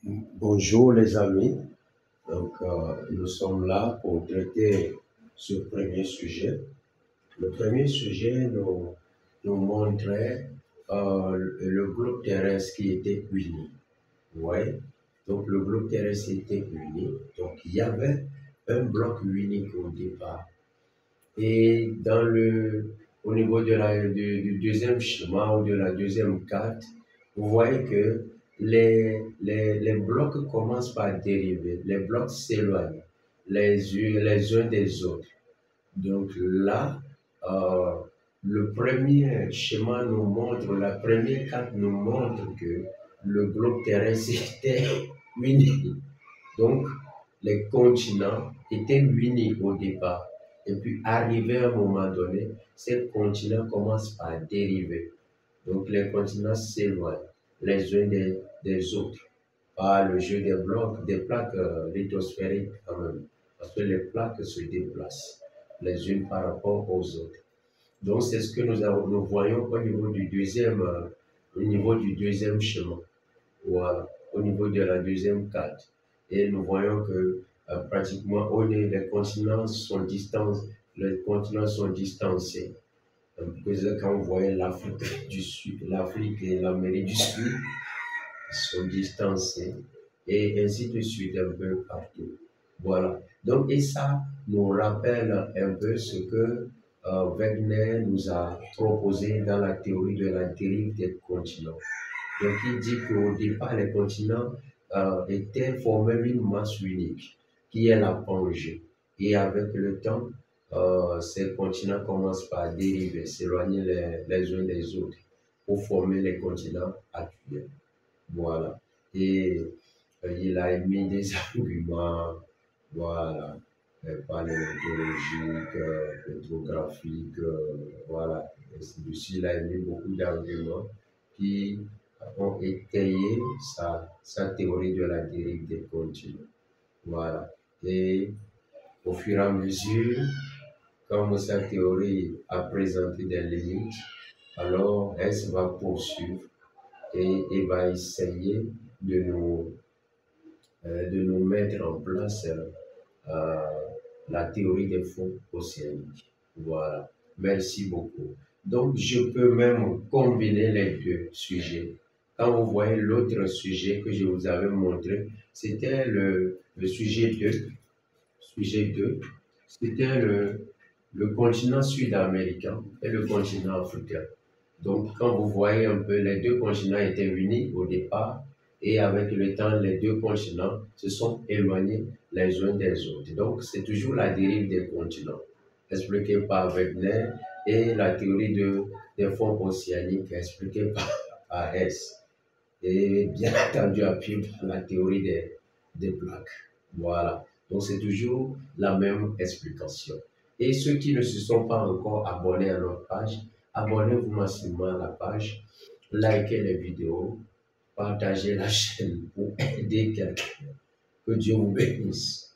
Bonjour les amis, nous sommes là pour traiter ce premier sujet. Le premier sujet nous montrait le globe terrestre qui était uni. Ouais. Donc le globe terrestre était uni, donc il y avait un bloc unique au départ. Et au niveau du deuxième schéma ou de la deuxième carte, vous voyez que les blocs commencent par dériver, les blocs s'éloignent les uns des autres. Donc là, euh, le premier schéma nous montre, la première carte nous montre que le globe terrestre était uni. Donc, les continents étaient unis au départ. Et puis, arrivé à un moment donné, ces continents commencent à dériver. Donc, les continents s'éloignent les uns des autres par le jeu des blocs, des plaques lithosphériques quand même. Parce que les plaques se déplacent les unes par rapport aux autres. Donc, c'est ce que nous voyons au niveau du deuxième schéma. Voilà, au niveau de la deuxième carte. Et nous voyons que pratiquement les continents sont distancés. Quand vous voyez l'Afrique du Sud, l'Afrique et l'Amérique du Sud sont distancés et ainsi de suite un peu partout. Voilà. Donc, et ça nous rappelle un peu ce que Wegener nous a proposé dans la théorie de la dérive des continents. Donc, il dit qu'au départ, les continents formaient une masse unique, qui est la Pangée. Et avec le temps, ces continents commencent par dériver, s'éloigner les uns des autres pour former les continents actuels. Voilà. Et il a émis des arguments, voilà, paléontologiques, pétrographiques, voilà. Ainsi de suite, il a émis beaucoup d'arguments qui ont étayé sa théorie de la dérive des continents. Voilà. Et au fur et à mesure, comme sa théorie a présenté des limites, alors elle va poursuivre et va essayer de nous mettre en place la théorie des fonds océaniques. Voilà. Merci beaucoup. Donc, je peux même combiner les deux sujets. Quand vous voyez l'autre sujet que je vous avais montré, c'était le sujet 2. Sujet 2, c'était le continent sud-américain et le continent africain. Donc, quand vous voyez un peu, les deux continents étaient unis au départ, et avec le temps, les deux continents se sont éloignés les uns des autres. Donc, c'est toujours la dérive des continents, expliquée par Wegener, et la théorie des fonds océaniques, expliquée par Hess, et bien entendu appuyée par la théorie des plaques. Voilà. Donc, c'est toujours la même explication. Et ceux qui ne se sont pas encore abonnés à notre page, abonnez-vous massivement à la page, likez les vidéos, partagez la chaîne pour aider quelqu'un. Que Dieu vous bénisse.